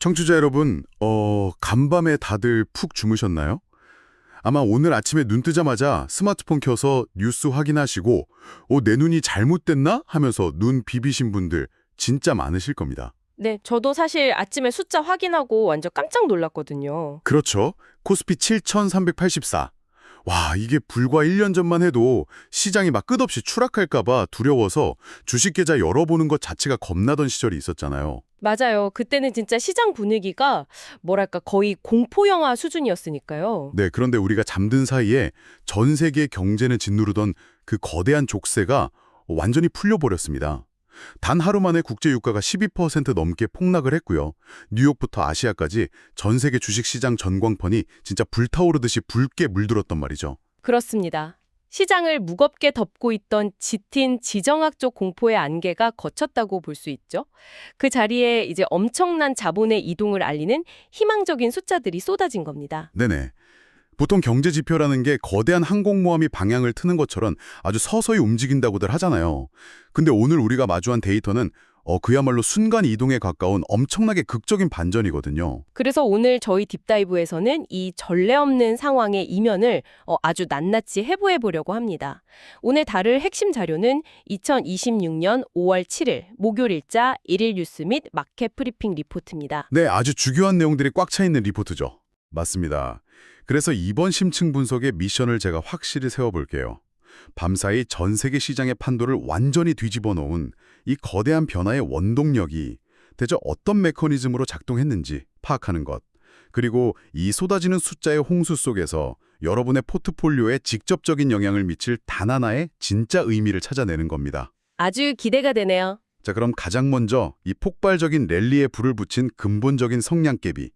청취자 여러분, 간밤에 다들 푹 주무셨나요? 아마 오늘 아침에 눈 뜨자마자 스마트폰 켜서 뉴스 확인하시고 내 눈이 잘못됐나? 하면서 눈 비비신 분들 진짜 많으실 겁니다. 네, 저도 사실 아침에 숫자 확인하고 완전 깜짝 놀랐거든요. 그렇죠. 코스피 7,384. 와, 이게 불과 1년 전만 해도 시장이 막 끝없이 추락할까 봐 두려워서 주식 계좌 열어보는 것 자체가 겁나던 시절이 있었잖아요. 맞아요. 그때는 진짜 시장 분위기가 뭐랄까 거의 공포 영화 수준이었으니까요. 네, 그런데 우리가 잠든 사이에 전 세계 경제는 짓누르던 그 거대한 족쇄가 완전히 풀려버렸습니다. 단 하루 만에 국제 유가가 12% 넘게 폭락을 했고요. 뉴욕부터 아시아까지 전 세계 주식시장 전광판이 진짜 불타오르듯이 붉게 물들었단 말이죠. 그렇습니다. 시장을 무겁게 덮고 있던 짙은 지정학적 공포의 안개가 걷혔다고 볼 수 있죠. 그 자리에 이제 엄청난 자본의 이동을 알리는 희망적인 숫자들이 쏟아진 겁니다. 네네. 보통 경제 지표라는 게 거대한 항공모함이 방향을 트는 것처럼 아주 서서히 움직인다고들 하잖아요. 근데 오늘 우리가 마주한 데이터는 그야말로 순간 이동에 가까운 엄청나게 극적인 반전이거든요. 그래서 오늘 저희 딥다이브에서는 이 전례 없는 상황의 이면을 아주 낱낱이 해부해 보려고 합니다. 오늘 다룰 핵심 자료는 2026년 5월 7일 목요일자 일일 뉴스 및 마켓 브리핑 리포트입니다. 네, 아주 중요한 내용들이 꽉 차 있는 리포트죠. 맞습니다. 그래서 이번 심층 분석의 미션을 제가 확실히 세워볼게요. 밤사이 전 세계 시장의 판도를 완전히 뒤집어 놓은 이 거대한 변화의 원동력이 대체 어떤 메커니즘으로 작동했는지 파악하는 것. 그리고 이 쏟아지는 숫자의 홍수 속에서 여러분의 포트폴리오에 직접적인 영향을 미칠 단 하나의 진짜 의미를 찾아내는 겁니다. 아주 기대가 되네요. 자, 그럼 가장 먼저 이 폭발적인 랠리에 불을 붙인 근본적인 성량갭이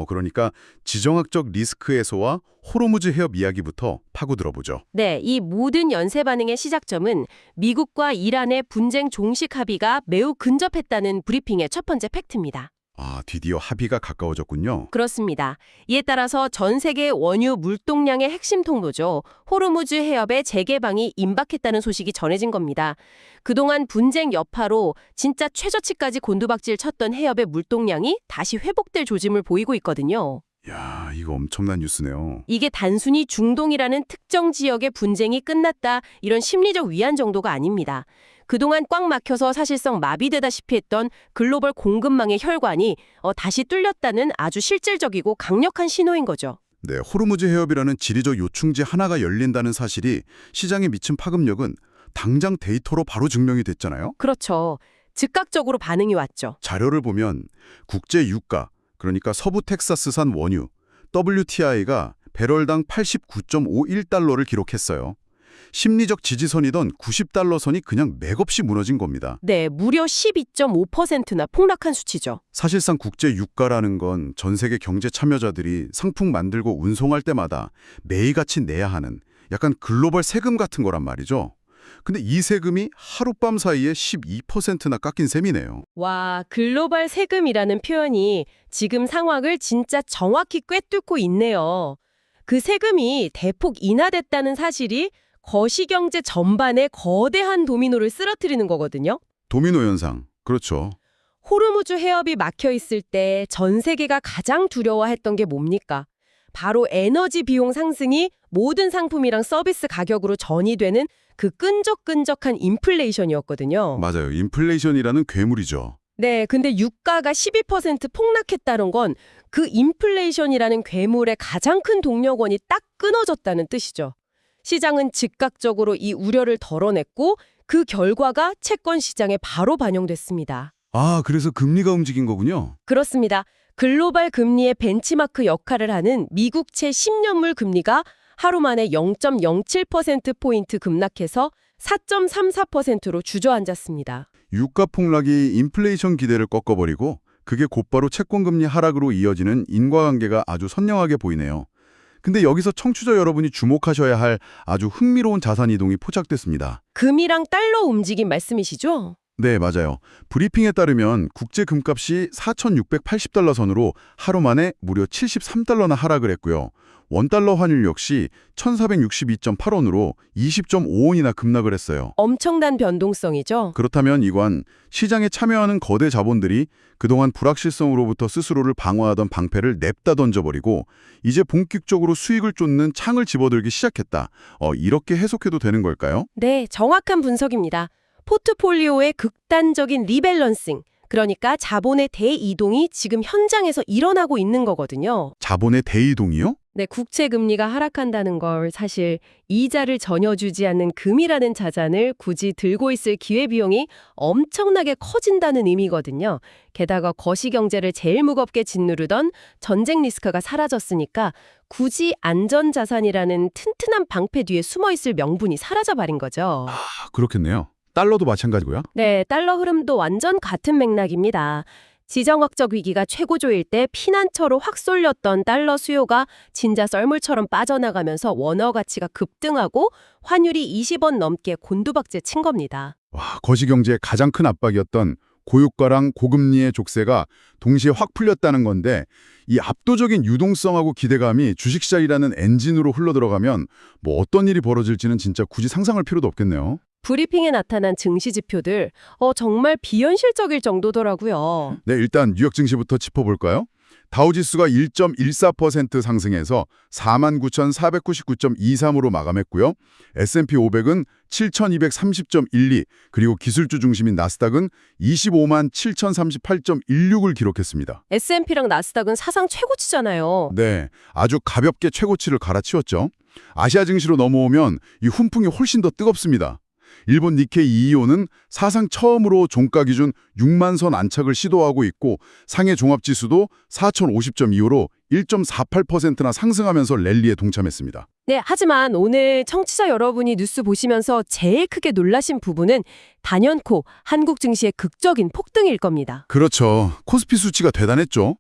그러니까 지정학적 리스크 해소와 호르무즈 해협 이야기부터 파고 들어보죠. 네, 이 모든 연쇄 반응의 시작점은 미국과 이란의 분쟁 종식 합의가 매우 근접했다는 브리핑의 첫 번째 팩트입니다. 아, 드디어 합의가 가까워졌군요. 그렇습니다. 이에 따라서 전 세계 원유 물동량의 핵심 통로죠. 호르무즈 해협의 재개방이 임박했다는 소식이 전해진 겁니다. 그동안 분쟁 여파로 진짜 최저치까지 곤두박질 쳤던 해협의 물동량이 다시 회복될 조짐을 보이고 있거든요. 야, 이거 엄청난 뉴스네요. 이게 단순히 중동이라는 특정 지역의 분쟁이 끝났다 이런 심리적 위안 정도가 아닙니다. 그동안 꽉 막혀서 사실상 마비되다시피 했던 글로벌 공급망의 혈관이 다시 뚫렸다는 아주 실질적이고 강력한 신호인 거죠. 네, 호르무즈 해협이라는 지리적 요충지 하나가 열린다는 사실이 시장에 미친 파급력은 당장 데이터로 바로 증명이 됐잖아요. 그렇죠. 즉각적으로 반응이 왔죠. 자료를 보면 국제 유가, 그러니까 서부 텍사스산 원유, WTI가 배럴당 89.51달러를 기록했어요. 심리적 지지선이던 90달러 선이 그냥 맥없이 무너진 겁니다. 네, 무려 12.5%나 폭락한 수치죠. 사실상 국제 유가라는 건 전 세계 경제 참여자들이 상품 만들고 운송할 때마다 매일같이 내야 하는 약간 글로벌 세금 같은 거란 말이죠. 근데 이 세금이 하룻밤 사이에 12%나 깎인 셈이네요. 와, 글로벌 세금이라는 표현이 지금 상황을 진짜 정확히 꿰뚫고 있네요. 그 세금이 대폭 인하됐다는 사실이 거시경제 전반에 거대한 도미노를 쓰러뜨리는 거거든요. 도미노 현상. 그렇죠. 호르무즈 해협이 막혀 있을 때 전 세계가 가장 두려워했던 게 뭡니까? 바로 에너지 비용 상승이 모든 상품이랑 서비스 가격으로 전이되는 그 끈적끈적한 인플레이션이었거든요. 맞아요. 인플레이션이라는 괴물이죠. 네, 근데 유가가 12% 폭락했다는 건 그 인플레이션이라는 괴물의 가장 큰 동력원이 딱 끊어졌다는 뜻이죠. 시장은 즉각적으로 이 우려를 덜어냈고 그 결과가 채권 시장에 바로 반영됐습니다. 아, 그래서 금리가 움직인 거군요. 그렇습니다. 글로벌 금리의 벤치마크 역할을 하는 미국채 10년물 금리가 하루 만에 0.07%포인트 급락해서 4.34%로 주저앉았습니다. 유가 폭락이 인플레이션 기대를 꺾어버리고 그게 곧바로 채권금리 하락으로 이어지는 인과관계가 아주 선명하게 보이네요. 근데 여기서 청취자 여러분이 주목하셔야 할 아주 흥미로운 자산 이동이 포착됐습니다. 금이랑 달러 움직임 말씀이시죠? 네, 맞아요. 브리핑에 따르면 국제 금값이 4,680달러 선으로 하루 만에 무려 73달러나 하락을 했고요. 원달러 환율 역시 1462.8원으로 20.5원이나 급락을 했어요. 엄청난 변동성이죠. 그렇다면 이관 시장에 참여하는 거대 자본들이 그동안 불확실성으로부터 스스로를 방어하던 방패를 냅다 던져버리고 이제 본격적으로 수익을 쫓는 창을 집어들기 시작했다. 이렇게 해석해도 되는 걸까요? 네, 정확한 분석입니다. 포트폴리오의 극단적인 리밸런싱, 그러니까 자본의 대이동이 지금 현장에서 일어나고 있는 거거든요. 자본의 대이동이요? 네, 국채 금리가 하락한다는 걸 사실 이자를 전혀 주지 않는 금이라는 자산을 굳이 들고 있을 기회비용이 엄청나게 커진다는 의미거든요. 게다가 거시경제를 제일 무겁게 짓누르던 전쟁 리스크가 사라졌으니까 굳이 안전자산이라는 튼튼한 방패 뒤에 숨어있을 명분이 사라져버린 거죠. 그렇겠네요. 달러도 마찬가지고요. 네, 달러 흐름도 완전 같은 맥락입니다. 지정학적 위기가 최고조일 때 피난처로 확 쏠렸던 달러 수요가 진짜 썰물처럼 빠져나가면서 원화 가치가 급등하고 환율이 20원 넘게 곤두박질 친 겁니다. 와, 거시경제의 가장 큰 압박이었던 고유가랑 고금리의 족쇄가 동시에 확 풀렸다는 건데 이 압도적인 유동성하고 기대감이 주식시장이라는 엔진으로 흘러들어가면 뭐 어떤 일이 벌어질지는 진짜 굳이 상상할 필요도 없겠네요. 브리핑에 나타난 증시 지표들, 정말 비현실적일 정도더라고요. 네, 일단 뉴욕 증시부터 짚어볼까요? 다우지수가 1.14% 상승해서 49,499.23으로 마감했고요. S&P 500은 7,230.12, 그리고 기술주 중심인 나스닥은 257,038.16을 기록했습니다. S&P랑 나스닥은 사상 최고치잖아요. 네, 아주 가볍게 최고치를 갈아치웠죠. 아시아 증시로 넘어오면 이 훈풍이 훨씬 더 뜨겁습니다. 일본 니케이 225는 사상 처음으로 종가 기준 6만 선 안착을 시도하고 있고 상해 종합지수도 4,050.25로 1.48%나 상승하면서 랠리에 동참했습니다. 네, 하지만 오늘 청취자 여러분이 뉴스 보시면서 제일 크게 놀라신 부분은 단연코 한국 증시의 극적인 폭등일 겁니다. 그렇죠. 코스피 수치가 대단했죠.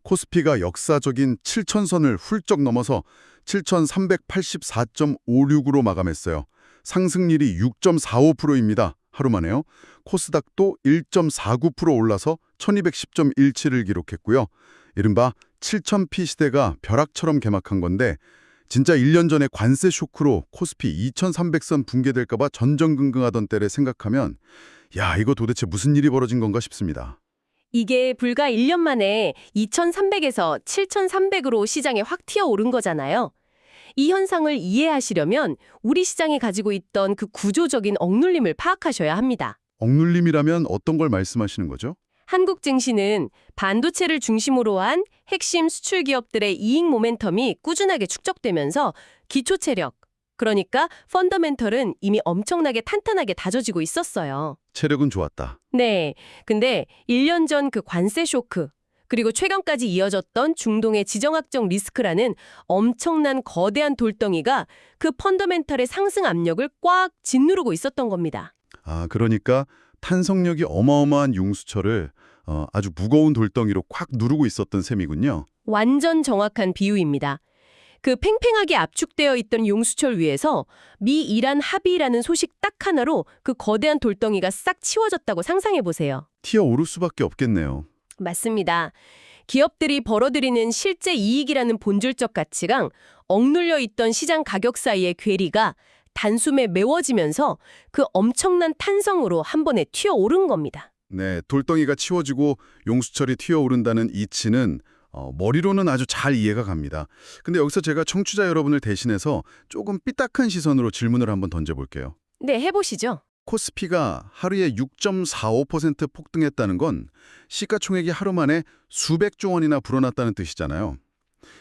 코스피가 역사적인 7,000선을 훌쩍 넘어서 7,384.56으로 마감했어요. 상승률이 6.45%입니다. 하루 만에요. 코스닥도 1.49% 올라서 1210.17을 기록했고요. 이른바 7000P 시대가 벼락처럼 개막한 건데 진짜 1년 전에 관세 쇼크로 코스피 2300선 붕괴될까 봐 전전긍긍하던 때를 생각하면 야, 이거 도대체 무슨 일이 벌어진 건가 싶습니다. 이게 불과 1년 만에 2300에서 7300으로 시장에 확 튀어오른 거잖아요. 이 현상을 이해하시려면 우리 시장이 가지고 있던 그 구조적인 억눌림을 파악하셔야 합니다. 억눌림이라면 어떤 걸 말씀하시는 거죠? 한국 증시는 반도체를 중심으로 한 핵심 수출 기업들의 이익 모멘텀이 꾸준하게 축적되면서 기초 체력, 그러니까 펀더멘털은 이미 엄청나게 탄탄하게 다져지고 있었어요. 체력은 좋았다. 네, 근데 1년 전 그 관세 쇼크, 그리고 최근까지 이어졌던 중동의 지정학적 리스크라는 엄청난 거대한 돌덩이가 그 펀더멘털의 상승 압력을 꽉 짓누르고 있었던 겁니다. 아, 그러니까 탄성력이 어마어마한 융수철을 아주 무거운 돌덩이로 콱 누르고 있었던 셈이군요. 완전 정확한 비유입니다. 그 팽팽하게 압축되어 있던 용수철 위에서 미-이란 합의라는 소식 딱 하나로 그 거대한 돌덩이가 싹 치워졌다고 상상해 보세요. 튀어 오를 수밖에 없겠네요. 맞습니다. 기업들이 벌어들이는 실제 이익이라는 본질적 가치랑 억눌려 있던 시장 가격 사이의 괴리가 단숨에 메워지면서 그 엄청난 탄성으로 한 번에 튀어오른 겁니다. 네, 돌덩이가 치워지고 용수철이 튀어오른다는 이치는 머리로는 아주 잘 이해가 갑니다. 근데 여기서 제가 청취자 여러분을 대신해서 조금 삐딱한 시선으로 질문을 한번 던져볼게요. 네, 해보시죠. 코스피가 하루에 6.45% 폭등했다는 건 시가총액이 하루 만에 수백조 원이나 불어났다는 뜻이잖아요.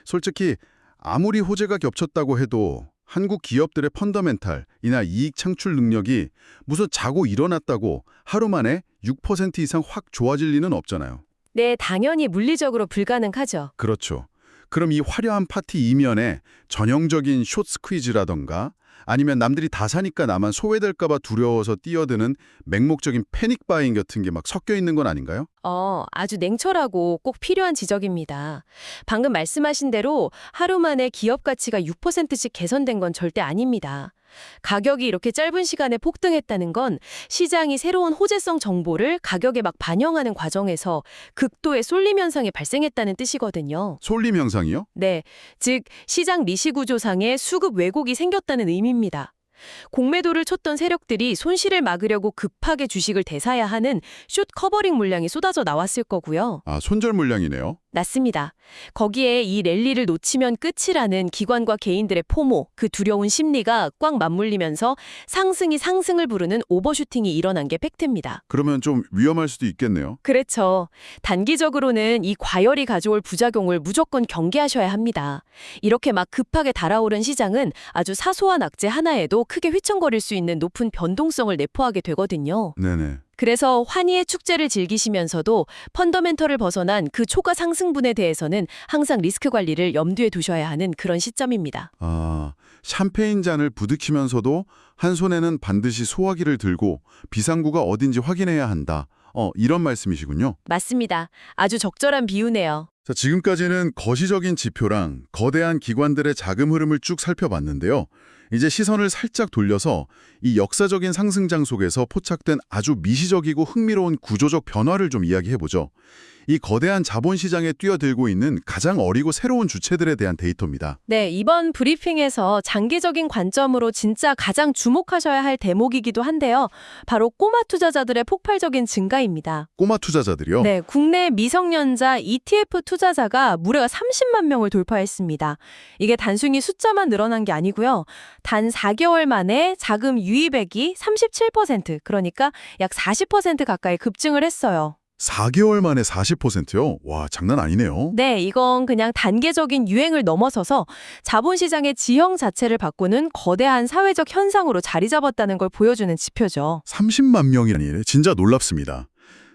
솔직히 아무리 호재가 겹쳤다고 해도 한국 기업들의 펀더멘탈이나 이익 창출 능력이 무슨 자고 일어났다고 하루 만에 6% 이상 확 좋아질 리는 없잖아요. 네, 당연히 물리적으로 불가능하죠. 그렇죠. 그럼 이 화려한 파티 이면에 전형적인 숏 스퀴즈라던가 아니면 남들이 다 사니까 나만 소외될까 봐 두려워서 뛰어드는 맹목적인 패닉 바잉 같은 게 막 섞여 있는 건 아닌가요? 아주 냉철하고 꼭 필요한 지적입니다. 방금 말씀하신 대로 하루 만에 기업 가치가 6%씩 개선된 건 절대 아닙니다. 가격이 이렇게 짧은 시간에 폭등했다는 건 시장이 새로운 호재성 정보를 가격에 막 반영하는 과정에서 극도의 쏠림 현상이 발생했다는 뜻이거든요. 쏠림 현상이요? 네, 즉 시장 리시 구조상의 수급 왜곡이 생겼다는 의미입니다. 공매도를 쳤던 세력들이 손실을 막으려고 급하게 주식을 대사야 하는 숏 커버링 물량이 쏟아져 나왔을 거고요. 아, 손절 물량이네요. 맞습니다. 거기에 이 랠리를 놓치면 끝이라는 기관과 개인들의 포모, 그 두려운 심리가 꽉 맞물리면서 상승이 상승을 부르는 오버슈팅이 일어난 게 팩트입니다. 그러면 좀 위험할 수도 있겠네요. 그렇죠. 단기적으로는 이 과열이 가져올 부작용을 무조건 경계하셔야 합니다. 이렇게 막 급하게 달아오른 시장은 아주 사소한 악재 하나에도 크게 휘청거릴 수 있는 높은 변동성을 내포하게 되거든요. 네네. 그래서 환희의 축제를 즐기시면서도 펀더멘털을 벗어난 그 초과 상승분에 대해서는 항상 리스크 관리를 염두에 두셔야 하는 그런 시점입니다. 아, 샴페인 잔을 부득이면서도 한 손에는 반드시 소화기를 들고 비상구가 어딘지 확인해야 한다. 이런 말씀이시군요. 맞습니다. 아주 적절한 비유네요. 자, 지금까지는 거시적인 지표랑 거대한 기관들의 자금 흐름을 쭉 살펴봤는데요. 이제 시선을 살짝 돌려서 이 역사적인 상승장 속에서 포착된 아주 미시적이고 흥미로운 구조적 변화를 좀 이야기해보죠. 이 거대한 자본시장에 뛰어들고 있는 가장 어리고 새로운 주체들에 대한 데이터입니다. 네, 이번 브리핑에서 장기적인 관점으로 진짜 가장 주목하셔야 할 대목이기도 한데요. 바로 꼬마 투자자들의 폭발적인 증가입니다. 꼬마 투자자들이요? 네, 국내 미성년자 ETF 투자자가 무려 30만 명을 돌파했습니다. 이게 단순히 숫자만 늘어난 게 아니고요. 단 4개월 만에 자금 유입액이 37%, 그러니까 약 40% 가까이 급증을 했어요. 4개월 만에 40%요? 와, 장난 아니네요. 네, 이건 그냥 단계적인 유행을 넘어서서 자본시장의 지형 자체를 바꾸는 거대한 사회적 현상으로 자리 잡았다는 걸 보여주는 지표죠. 30만 명이라니 진짜 놀랍습니다.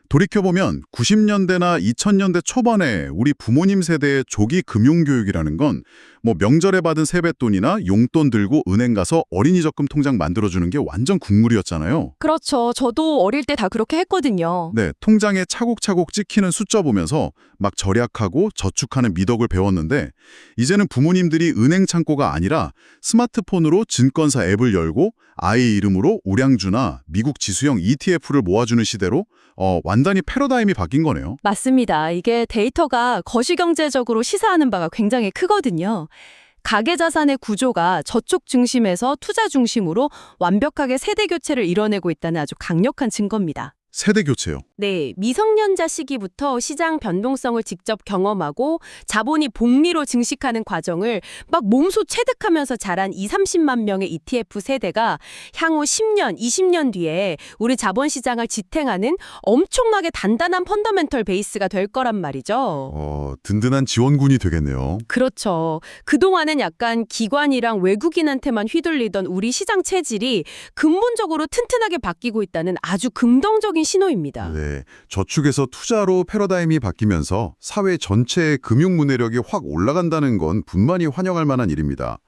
돌이켜보면 90년대나 2000년대 초반에 우리 부모님 세대의 조기 금융교육이라는 건 뭐 명절에 받은 세뱃돈이나 용돈 들고 은행 가서 어린이 적금 통장 만들어주는 게 완전 국룰이었잖아요. 그렇죠. 저도 어릴 때 다 그렇게 했거든요. 네, 통장에 차곡차곡 찍히는 숫자 보면서 막 절약하고 저축하는 미덕을 배웠는데 이제는 부모님들이 은행 창고가 아니라 스마트폰으로 증권사 앱을 열고 아이 이름으로 우량주나 미국 지수형 ETF를 모아주는 시대로 완전히 패러다임이 바뀐 거네요. 맞습니다. 이게 데이터가 거시경제적으로 시사하는 바가 굉장히 크거든요. 가계자산의 구조가 저축 중심에서 투자 중심으로 완벽하게 세대 교체를 이뤄내고 있다는 아주 강력한 증거입니다. 세대 교체요. 네, 미성년자 시기부터 시장 변동성을 직접 경험하고 자본이 복리로 증식하는 과정을 막 몸소 체득하면서 자란 20-30만 명의 ETF 세대가 향후 10년, 20년 뒤에 우리 자본시장을 지탱하는 엄청나게 단단한 펀더멘털 베이스가 될 거란 말이죠. 든든한 지원군이 되겠네요. 그렇죠. 그동안은 약간 기관이랑 외국인한테만 휘둘리던 우리 시장 체질이 근본적으로 튼튼하게 바뀌고 있다는 아주 긍정적인 신호입니다. 네, 저축에서 투자로 패러다임이 바뀌면서 사회 전체의 금융 문해력이 확 올라간다는 건 분만히 환영할 만한 일입니다.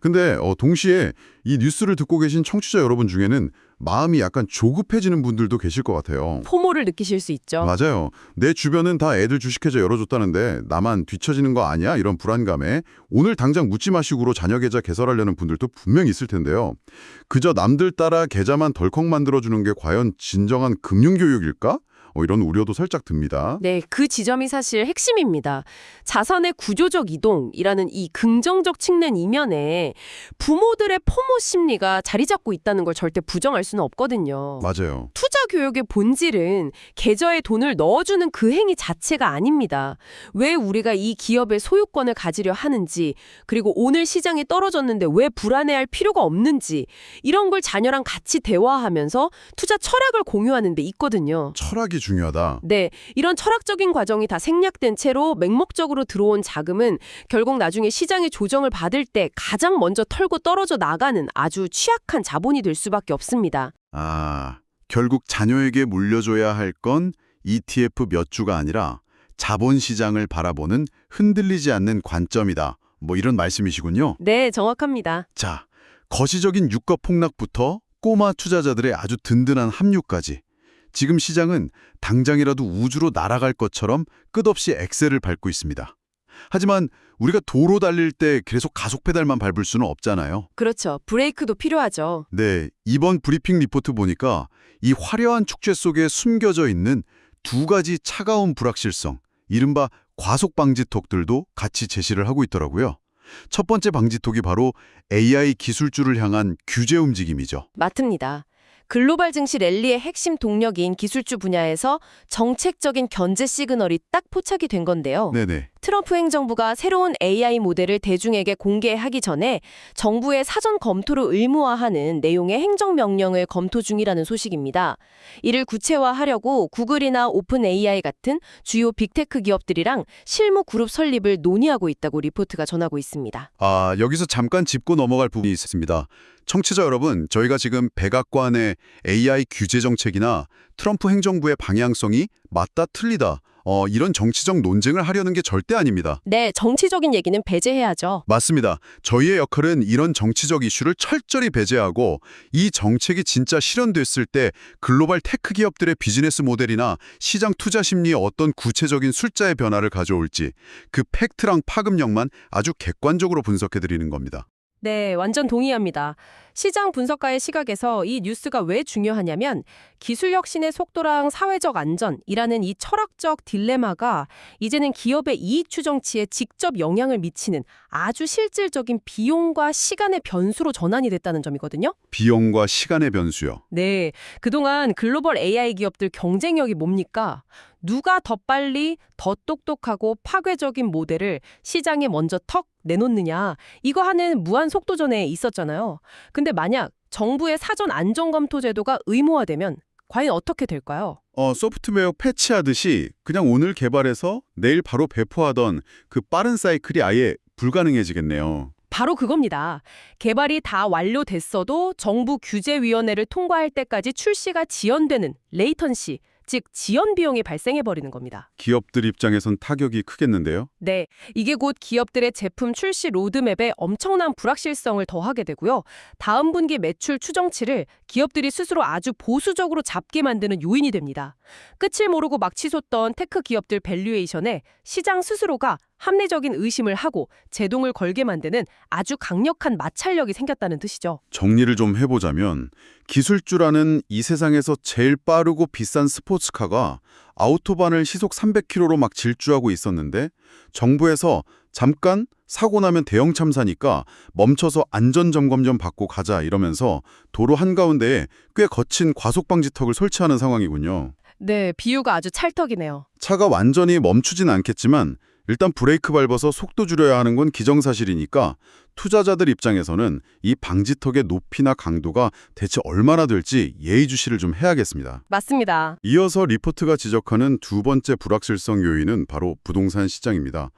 근데 동시에 이 뉴스를 듣고 계신 청취자 여러분 중에는 마음이 약간 조급해지는 분들도 계실 것 같아요. 포모를 느끼실 수 있죠. 맞아요. 내 주변은 다 애들 주식계좌 열어줬다는데 나만 뒤처지는 거 아니야? 이런 불안감에 오늘 당장 묻지 마시고로 자녀 계좌 개설하려는 분들도 분명 있을 텐데요. 그저 남들 따라 계좌만 덜컥 만들어주는 게 과연 진정한 금융교육일까? 이런 우려도 살짝 듭니다. 네, 그 지점이 사실 핵심입니다. 자산의 구조적 이동이라는 이 긍정적 측면 이면에 부모들의 포모 심리가 자리 잡고 있다는 걸 절대 부정할 수는 없거든요. 맞아요. 투자 교육의 본질은 계좌에 돈을 넣어주는 그 행위 자체가 아닙니다. 왜 우리가 이 기업의 소유권을 가지려 하는지, 그리고 오늘 시장이 떨어졌는데 왜 불안해할 필요가 없는지, 이런 걸 자녀랑 같이 대화하면서 투자 철학을 공유하는 데 있거든요. 철학이 중요하다. 네, 이런 철학적인 과정이 다 생략된 채로 맹목적으로 들어온 자금은 결국 나중에 시장의 조정을 받을 때 가장 먼저 털고 떨어져 나가는 아주 취약한 자본이 될 수밖에 없습니다. 결국 자녀에게 물려줘야 할 건 ETF 몇 주가 아니라 자본시장을 바라보는 흔들리지 않는 관점이다. 뭐 이런 말씀이시군요. 네, 정확합니다. 자, 거시적인 유가 폭락부터 꼬마 투자자들의 아주 든든한 합류까지. 지금 시장은 당장이라도 우주로 날아갈 것처럼 끝없이 엑셀을 밟고 있습니다. 하지만 우리가 도로 달릴 때 계속 가속 페달만 밟을 수는 없잖아요. 그렇죠. 브레이크도 필요하죠. 네, 이번 브리핑 리포트 보니까 이 화려한 축제 속에 숨겨져 있는 두 가지 차가운 불확실성, 이른바 과속 방지턱들도 같이 제시를 하고 있더라고요. 첫 번째 방지턱이 바로 AI 기술주를 향한 규제 움직임이죠. 맞습니다. 글로벌 증시 랠리의 핵심 동력인 기술주 분야에서 정책적인 견제 시그널이 딱 포착이 된 건데요. 네네. 트럼프 행정부가 새로운 AI 모델을 대중에게 공개하기 전에 정부의 사전 검토를 의무화하는 내용의 행정명령을 검토 중이라는 소식입니다. 이를 구체화하려고 구글이나 오픈 AI 같은 주요 빅테크 기업들이랑 실무 그룹 설립을 논의하고 있다고 리포트가 전하고 있습니다. 아, 여기서 잠깐 짚고 넘어갈 부분이 있습니다. 청취자 여러분, 저희가 지금 백악관의 AI 규제 정책이나 트럼프 행정부의 방향성이 맞다 틀리다, 이런 정치적 논쟁을 하려는 게 절대 아닙니다. 네, 정치적인 얘기는 배제해야죠. 맞습니다. 저희의 역할은 이런 정치적 이슈를 철저히 배제하고 이 정책이 진짜 실현됐을 때 글로벌 테크 기업들의 비즈니스 모델이나 시장 투자 심리에 어떤 구체적인 숫자의 변화를 가져올지 그 팩트랑 파급력만 아주 객관적으로 분석해드리는 겁니다. 네, 완전 동의합니다. 시장 분석가의 시각에서 이 뉴스가 왜 중요하냐면 기술 혁신의 속도랑 사회적 안전이라는 이 철학적 딜레마가 이제는 기업의 이익 추정치에 직접 영향을 미치는 아주 실질적인 비용과 시간의 변수로 전환이 됐다는 점이거든요. 비용과 시간의 변수요. 네, 그동안 글로벌 AI 기업들 경쟁력이 뭡니까? 누가 더 빨리, 더 똑똑하고 파괴적인 모델을 시장에 먼저 턱 내놓느냐, 이거 하는 무한 속도전에 있었잖아요. 근데 만약 정부의 사전 안전검토 제도가 의무화되면 과연 어떻게 될까요? 소프트웨어 패치하듯이 그냥 오늘 개발해서 내일 바로 배포하던 그 빠른 사이클이 아예 불가능해지겠네요. 바로 그겁니다. 개발이 다 완료됐어도 정부 규제위원회를 통과할 때까지 출시가 지연되는 레이턴시, 즉 지연 비용이 발생해버리는 겁니다. 기업들 입장에선 타격이 크겠는데요. 네, 이게 곧 기업들의 제품 출시 로드맵에 엄청난 불확실성을 더하게 되고요. 다음 분기 매출 추정치를 기업들이 스스로 아주 보수적으로 잡게 만드는 요인이 됩니다. 끝을 모르고 막 치솟던 테크 기업들 밸류에이션에 시장 스스로가 합리적인 의심을 하고 제동을 걸게 만드는 아주 강력한 마찰력이 생겼다는 뜻이죠. 정리를 좀 해보자면 기술주라는 이 세상에서 제일 빠르고 비싼 스포츠카가 아우토반을 시속 300km로 막 질주하고 있었는데 정부에서 잠깐 사고 나면 대형 참사니까 멈춰서 안전점검 좀 받고 가자 이러면서 도로 한가운데에 꽤 거친 과속방지턱을 설치하는 상황이군요. 네, 비유가 아주 찰떡이네요. 차가 완전히 멈추진 않겠지만 일단 브레이크 밟아서 속도 줄여야 하는 건 기정사실이니까 투자자들 입장에서는 이 방지턱의 높이나 강도가 대체 얼마나 될지 예의주시를 좀 해야겠습니다. 맞습니다. 이어서 리포트가 지적하는 두 번째 불확실성 요인은 바로 부동산 시장입니다.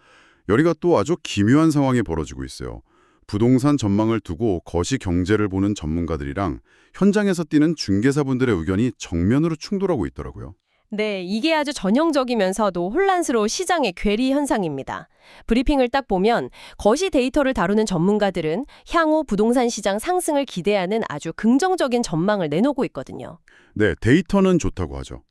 여기가 또 아주 기묘한 상황이 벌어지고 있어요. 부동산 전망을 두고 거시 경제를 보는 전문가들이랑 현장에서 뛰는 중개사분들의 의견이 정면으로 충돌하고 있더라고요. 네, 이게 아주 전형적이면서도 혼란스러운 시장의 괴리 현상입니다. 브리핑을 딱 보면 거시 데이터를 다루는 전문가들은 향후 부동산 시장 상승을 기대하는 아주 긍정적인 전망을 내놓고 있거든요. 네, 데이터는 좋다고 하죠.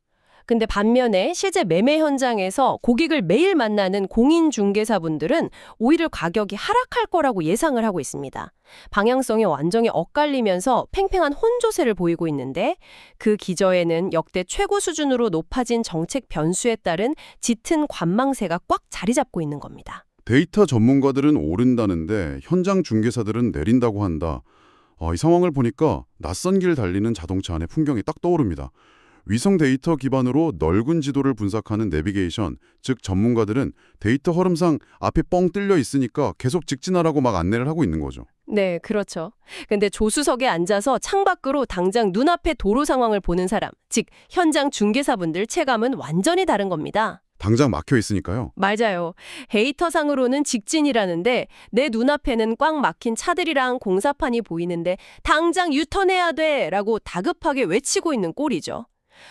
근데 반면에 실제 매매 현장에서 고객을 매일 만나는 공인중개사분들은 오히려 가격이 하락할 거라고 예상을 하고 있습니다. 방향성이 완전히 엇갈리면서 팽팽한 혼조세를 보이고 있는데 그 기저에는 역대 최고 수준으로 높아진 정책 변수에 따른 짙은 관망세가 꽉 자리 잡고 있는 겁니다. 데이터 전문가들은 오른다는데 현장 중개사들은 내린다고 한다. 이 상황을 보니까 낯선 길 달리는 자동차 안의 풍경이 딱 떠오릅니다. 위성 데이터 기반으로 넓은 지도를 분석하는 내비게이션, 즉 전문가들은 데이터 흐름상 앞이 뻥 뚫려 있으니까 계속 직진하라고 막 안내를 하고 있는 거죠. 네, 그렇죠. 근데 조수석에 앉아서 창밖으로 당장 눈앞의 도로 상황을 보는 사람, 즉 현장 중개사분들 체감은 완전히 다른 겁니다. 당장 막혀 있으니까요. 맞아요. 데이터상으로는 직진이라는데 내 눈앞에는 꽉 막힌 차들이랑 공사판이 보이는데 당장 유턴해야 돼! 라고 다급하게 외치고 있는 꼴이죠.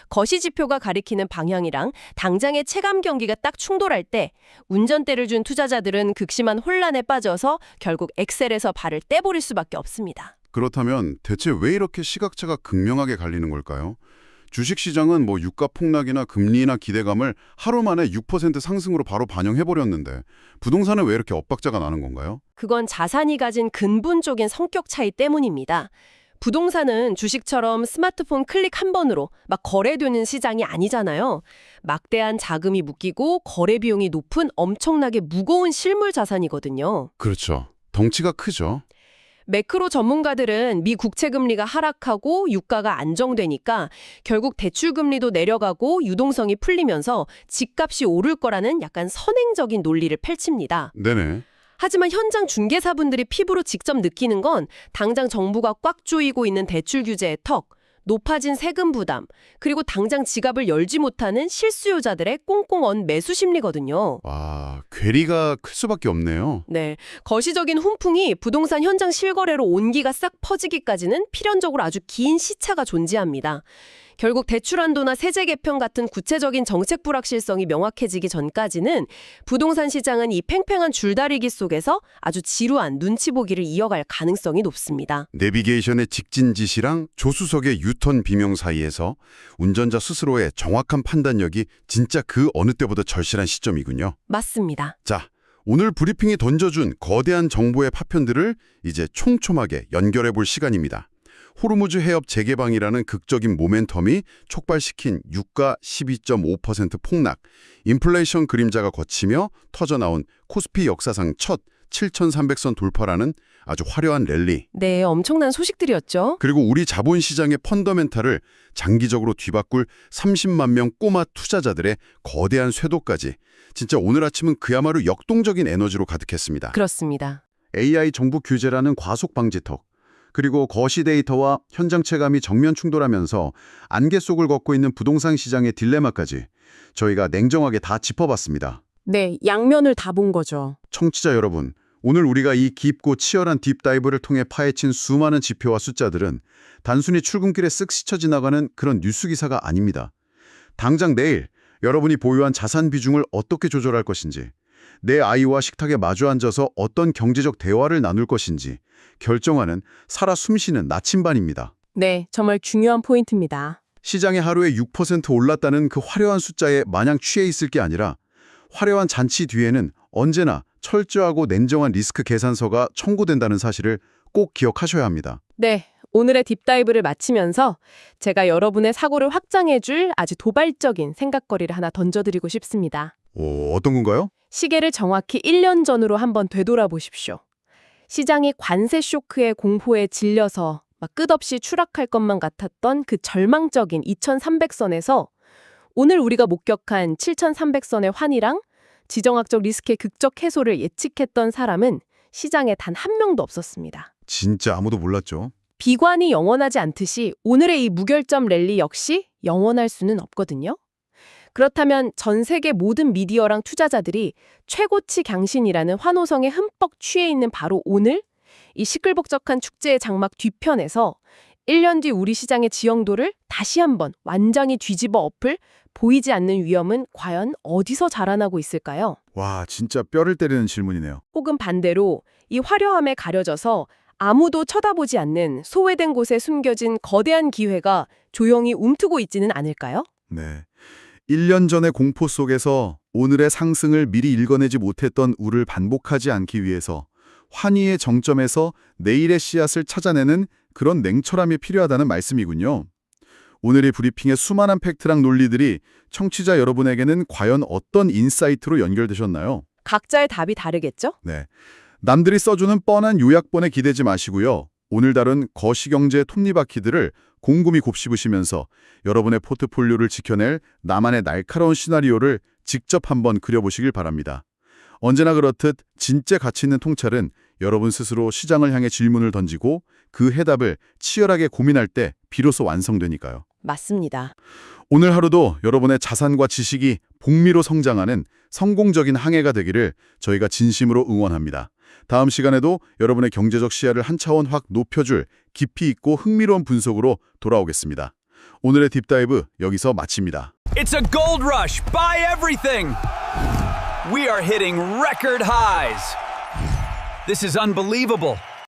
거시지표가 가리키는 방향이랑 당장의 체감 경기가 딱 충돌할 때 운전대를 준 투자자들은 극심한 혼란에 빠져서 결국 엑셀에서 발을 떼버릴 수밖에 없습니다. 그렇다면 대체 왜 이렇게 시각차가 극명하게 갈리는 걸까요? 주식시장은 뭐 유가 폭락이나 금리나 기대감을 하루 만에 6% 상승으로 바로 반영해버렸는데 부동산은 왜 이렇게 엇박자가 나는 건가요? 그건 자산이 가진 근본적인 성격 차이 때문입니다. 부동산은 주식처럼 스마트폰 클릭 한 번으로 막 거래되는 시장이 아니잖아요. 막대한 자금이 묶이고 거래 비용이 높은 엄청나게 무거운 실물 자산이거든요. 그렇죠. 덩치가 크죠. 매크로 전문가들은 미 국채 금리가 하락하고 유가가 안정되니까 결국 대출 금리도 내려가고 유동성이 풀리면서 집값이 오를 거라는 약간 선행적인 논리를 펼칩니다. 네네. 하지만 현장 중개사분들이 피부로 직접 느끼는 건 당장 정부가 꽉 조이고 있는 대출 규제의 턱, 높아진 세금 부담, 그리고 당장 지갑을 열지 못하는 실수요자들의 꽁꽁 언 매수 심리거든요. 와, 괴리가 클 수밖에 없네요. 네, 거시적인 훈풍이 부동산 현장 실거래로 온기가 싹 퍼지기까지는 필연적으로 아주 긴 시차가 존재합니다. 결국 대출 한도나 세제 개편 같은 구체적인 정책 불확실성이 명확해지기 전까지는 부동산 시장은 이 팽팽한 줄다리기 속에서 아주 지루한 눈치 보기를 이어갈 가능성이 높습니다. 내비게이션의 직진 지시랑 조수석의 유턴 비명 사이에서 운전자 스스로의 정확한 판단력이 진짜 그 어느 때보다 절실한 시점이군요. 맞습니다. 자, 오늘 브리핑이 던져준 거대한 정보의 파편들을 이제 촘촘하게 연결해볼 시간입니다. 호르무즈 해협 재개방이라는 극적인 모멘텀이 촉발시킨 유가 12.5% 폭락, 인플레이션 그림자가 걷히며 터져나온 코스피 역사상 첫 7,300선 돌파라는 아주 화려한 랠리. 네, 엄청난 소식들이었죠. 그리고 우리 자본시장의 펀더멘탈을 장기적으로 뒤바꿀 30만 명 꼬마 투자자들의 거대한 쇄도까지. 진짜 오늘 아침은 그야말로 역동적인 에너지로 가득했습니다. 그렇습니다. AI 정부 규제라는 과속 방지턱. 그리고 거시 데이터와 현장 체감이 정면 충돌하면서 안개 속을 걷고 있는 부동산 시장의 딜레마까지 저희가 냉정하게 다 짚어봤습니다. 네, 양면을 다 본 거죠. 청취자 여러분, 오늘 우리가 이 깊고 치열한 딥다이브를 통해 파헤친 수많은 지표와 숫자들은 단순히 출근길에 쓱 스쳐 지나가는 그런 뉴스 기사가 아닙니다. 당장 내일 여러분이 보유한 자산 비중을 어떻게 조절할 것인지, 내 아이와 식탁에 마주 앉아서 어떤 경제적 대화를 나눌 것인지 결정하는 살아 숨쉬는 나침반입니다. 네, 정말 중요한 포인트입니다. 시장이 하루에 6% 올랐다는 그 화려한 숫자에 마냥 취해 있을 게 아니라 화려한 잔치 뒤에는 언제나 철저하고 냉정한 리스크 계산서가 청구된다는 사실을 꼭 기억하셔야 합니다. 네, 오늘의 딥다이브를 마치면서 제가 여러분의 사고를 확장해줄 아주 도발적인 생각거리를 하나 던져드리고 싶습니다. 어떤 건가요? 시계를 정확히 1년 전으로 한번 되돌아보십시오. 시장이 관세 쇼크의 공포에 질려서 막 끝없이 추락할 것만 같았던 그 절망적인 2300선에서 오늘 우리가 목격한 7300선의 환희랑 지정학적 리스크의 극적 해소를 예측했던 사람은 시장에 단 한 명도 없었습니다. 진짜 아무도 몰랐죠. 비관이 영원하지 않듯이 오늘의 이 무결점 랠리 역시 영원할 수는 없거든요. 그렇다면 전 세계 모든 미디어랑 투자자들이 최고치 강신이라는 환호성에 흠뻑 취해 있는 바로 오늘 이 시끌벅적한 축제의 장막 뒤편에서 1년 뒤 우리 시장의 지형도를 다시 한번 완전히 뒤집어 엎을 보이지 않는 위험은 과연 어디서 자라나고 있을까요? 와, 진짜 뼈를 때리는 질문이네요. 혹은 반대로 이 화려함에 가려져서 아무도 쳐다보지 않는 소외된 곳에 숨겨진 거대한 기회가 조용히 움트고 있지는 않을까요? 네. 1년 전의 공포 속에서 오늘의 상승을 미리 읽어내지 못했던 우를 반복하지 않기 위해서 환희의 정점에서 내일의 씨앗을 찾아내는 그런 냉철함이 필요하다는 말씀이군요. 오늘의 브리핑의 수많은 팩트랑 논리들이 청취자 여러분에게는 과연 어떤 인사이트로 연결되셨나요? 각자의 답이 다르겠죠? 네. 남들이 써주는 뻔한 요약본에 기대지 마시고요. 오늘 다룬 거시경제 톱니바퀴들을 곰곰이 곱씹으시면서 여러분의 포트폴리오를 지켜낼 나만의 날카로운 시나리오를 직접 한번 그려보시길 바랍니다. 언제나 그렇듯 진짜 가치 있는 통찰은 여러분 스스로 시장을 향해 질문을 던지고 그 해답을 치열하게 고민할 때 비로소 완성되니까요. 맞습니다. 오늘 하루도 여러분의 자산과 지식이 복미로 성장하는 성공적인 한 해가 되기를 저희가 진심으로 응원합니다. 다음 시간에도 여러분의 경제적 시야를 한 차원 확 높여줄 깊이 있고 흥미로운 분석으로 돌아오겠습니다. 오늘의 딥다이브 여기서 마칩니다. It's a gold rush. Buy everything. We are hitting record highs. This is unbelievable.